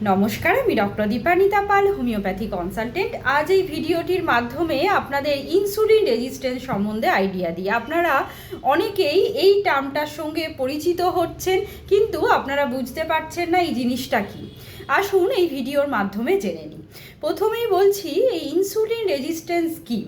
নমস্কার, আমি ডক্টর দীপানিতা পাল, homeopathy consultant. আজ এই ভিডিওটির মাধ্যমে আপনাদের ইনসুলিন রেজিস্ট্যান্স সম্বন্ধে আইডিয়া দিই। আপনারা অনেকেই এই টার্মটার সঙ্গে পরিচিত হচ্ছেন, কিন্তু আপনারা বুঝতে পারছেন না এই জিনিসটা কি। আসুন এই ভিডিওর মাধ্যমে জেনে নিই। প্রথমেই বলছি, এই ইনসুলিন রেজিস্ট্যান্স কি।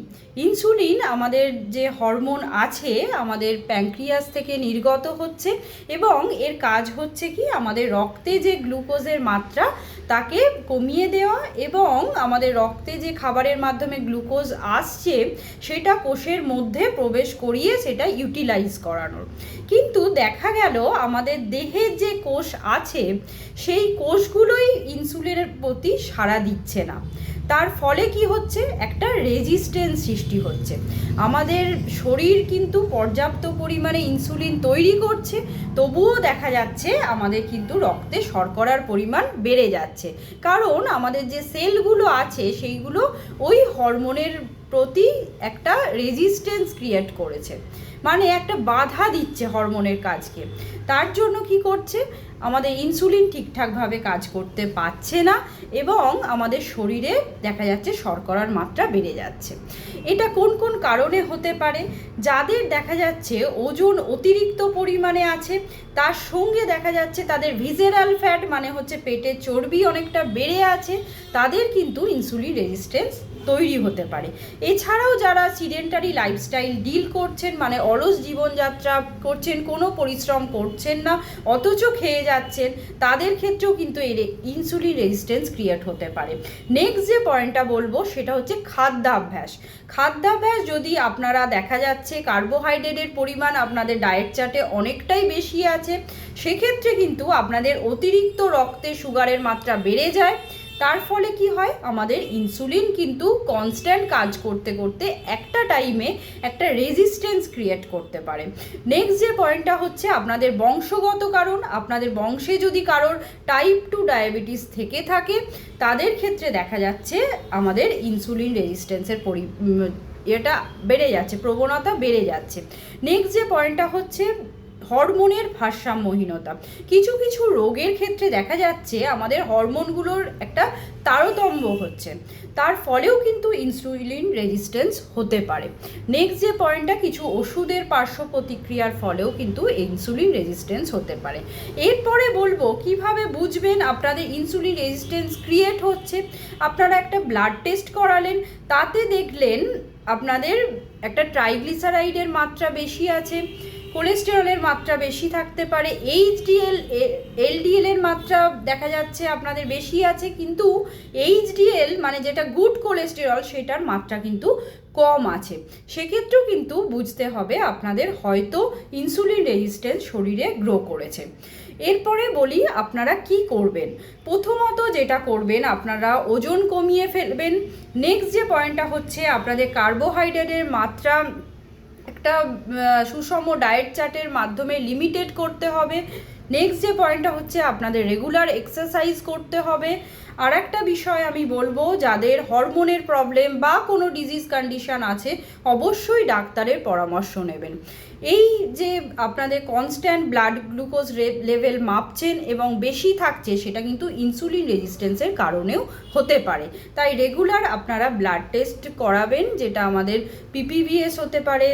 ইনসুলিন আমাদের যে হরমোন আছে আমাদের প্যানক্রিয়াস থেকে নির্গত হচ্ছে, এবং এর কাজ হচ্ছে কি আমাদের রক্তে যে গ্লুকোজের মাত্রা তাকে কমিয়ে দেওয়া, এবং আমাদের রক্তে যে খাবারের মাধ্যমে গ্লুকোজ আসছে সেটা কোষের মধ্যে প্রবেশ করিয়ে সেটা ইউটিলাইজ করানোর। কিন্তু দেখা গেল আমাদের দেহের যে কোষ আছে সেই কোষগুলোই ইনসুলিনের প্রতি সাড়া দিচ্ছে না। তার ফলে কি হচ্ছে, একটা রেজিস্ট্যান্স সৃষ্টি হচ্ছে। আমাদের শরীর কিন্তু পর্যাপ্ত পরিমাণে ইনসুলিন তৈরি করছে, তবুও দেখা যাচ্ছে আমাদের কিন্তু রক্তে শর্করার পরিমাণ বেড়ে যাচ্ছে, কারণ আমাদের যে সেলগুলো আছে সেইগুলো ওই হরমোনের প্রতি একটা রেজিস্ট্যান্স ক্রিয়েট করেছে, মানে একটা বাধা দিচ্ছে হরমোনের কাজকে। তার জন্য কি করছে, আমাদের ইনসুলিন ঠিকঠাকভাবে কাজ করতে পারছে না, এবং আমাদের শরীরে দেখা যাচ্ছে শর্করার মাত্রা বেড়ে যাচ্ছে। এটা কোন কোন কারণে হতে পারে? যাদের দেখা যাচ্ছে ওজন অতিরিক্ত পরিমাণে আছে, তার সঙ্গে দেখা যাচ্ছে তাদের ভিসেরাল ফ্যাট মানে হচ্ছে পেটের চর্বি অনেকটা বেড়ে আছে, তাদের কিন্তু ইনসুলিন রেজিস্ট্যান্স তৈরি হতে পারে। এছাড়াও যারা সিডেন্টারি লাইফস্টাইল ডিল করছেন, মানে অলস জীবনযাত্রা করছেন, কোনো পরিশ্রম করছেন না অথচ খেয়ে যাচ্ছেন, তাদের ক্ষেত্রেও কিন্তু এই ইনসুলিন রেজিস্ট্যান্স ক্রিয়েট হতে পারে। নেক্সট যে পয়েন্টটা বলবো সেটা হচ্ছে খাদ্যাভ্যাস। খাদ্যাভ্যাস যদি আপনারা দেখা যাচ্ছে কার্বোহাইড্রেটের পরিমাণ আপনাদের ডায়েট চার্টে অনেকটাই বেশি আছে, সেক্ষেত্রে কিন্তু আপনাদের অতিরিক্ত রক্তে সুগারের মাত্রা বেড়ে যায়। তার ফলে কি হয়, আমাদের ইনসুলিন কিন্তু কনস্ট্যান্ট কাজ করতে করতে একটা টাইমে একটা রেজিস্ট্যান্স ক্রিয়েট করতে পারে। নেক্সট যে পয়েন্টটা হচ্ছে আপনাদের বংশগত কারণ। আপনাদের বংশে যদি কারোর টাইপ 2 ডায়াবেটিস থেকে থাকে, তাদের ক্ষেত্রে দেখা যাচ্ছে আমাদের ইনসুলিন রেজিস্ট্যান্সের এটা বেড়ে যাচ্ছে, প্রবণতা বেড়ে যাচ্ছে। নেক্সট যে পয়েন্টটা হচ্ছে হরমোনের ভারসাম্যহীনতা। কিছু কিছু রোগের ক্ষেত্রে দেখা যাচ্ছে আমাদের হরমোনগুলোর একটা তারতম্য হচ্ছে, তার ফলেও কিন্তু ইনসুলিন রেজিস্ট্যান্স হতে পারে। নেক্সট যে পয়েন্টটা, কিছু ওষুধের পার্শ্ব প্রতিক্রিয়ার ফলেও কিন্তু ইনসুলিন রেজিস্ট্যান্স হতে পারে। এরপরে বলবো কিভাবে বুঝবেন আপনাদের ইনসুলিন রেজিস্ট্যান্স ক্রিয়েট হচ্ছে। আপনারা একটা ব্লাড টেস্ট করালেন, তাতে দেখলেন আপনাদের একটা ট্রাইগ্লিসারাইডের মাত্রা বেশি আছে, কোলেস্টেরলের মাত্রা বেশি থাকতে পারে, এলডিএল এর মাত্রা দেখা যাচ্ছে আপনাদের বেশি আছে, কিন্তু এইচডিএল মানে যেটা গুড কোলেস্টেরল সেটার মাত্রা কিন্তু কম আছে। সেক্ষেত্রেও কিন্তু বুঝতে হবে আপনাদের হয়তো ইনসুলিন রেজিস্ট্যান্স শরীরে গ্রো করেছে। এরপরে বলি আপনারা কি করবেন। প্রথমত যেটা করবেন, আপনারা ওজন কমিয়ে ফেলবেন। নেক্সট যে পয়েন্টটা হচ্ছে আপনাদের কার্বোহাইড্রেটের মাত্রা একটা সুষম ডায়েট চার্টের মাধ্যমে লিমিটেড করতে হবে। নেক্সট যে পয়েন্টটা হচ্ছে আপনাদের রেগুলার এক্সারসাইজ করতে হবে। আর একটা বিষয় আমি বলবো, যাদের হরমোনের প্রবলেম বা কোনো ডিজিজ কন্ডিশন আছে অবশ্যই ডাক্তারের পরামর্শ নেবেন। এই যে আপনাদের কনস্ট্যান্ট ব্লাড গ্লুকোজ লেভেল মাপছেন এবং বেশি থাকছে, সেটা কিন্তু ইনসুলিন রেজিস্ট্যান্সের কারণেও হতে পারে। তাই রেগুলার আপনারা ব্লাড টেস্ট করাবেন, যেটা আমাদের পিপিভিএস হতে পারে,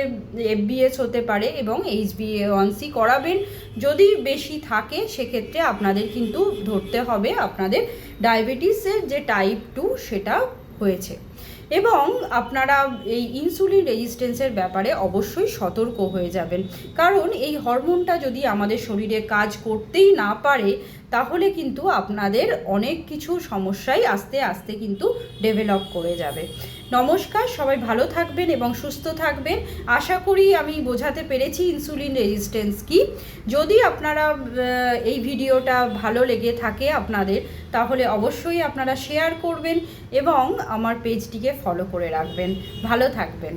এফবিএস হতে পারে, এবং HbA1c করাবেন। যদি বেশি থাকে সেক্ষেত্রে আপনাদের কিন্তু ধরতে হবে আপনাদের ডায়াবেটিসের যে টাইপ 2 সেটা হয়েছে। এবং আপনারা এই ইনসুলিন রেজিস্ট্যান্সের ব্যাপারে অবশ্যই সতর্ক হয়ে যাবেন, কারণ এই হরমোনটা যদি আমাদের শরীরে কাজ করতেই না পারে তাহলে কিন্তু আপনাদের অনেক কিছু সমস্যাই আস্তে আস্তে কিন্তু ডেভেলপ করে যাবে। নমস্কার, সবাই ভালো থাকবেন এবং সুস্থ থাকবেন। আশা করি আমি বোঝাতে পেরেছি ইনসুলিন রেজিস্ট্যান্স কি। যদি আপনারা এই ভিডিওটা ভালো লেগে থাকে আপনাদের, তাহলে অবশ্যই আপনারা শেয়ার করবেন এবং আমার পেজটিকে ফলো করে রাখবেন। ভালো থাকবেন।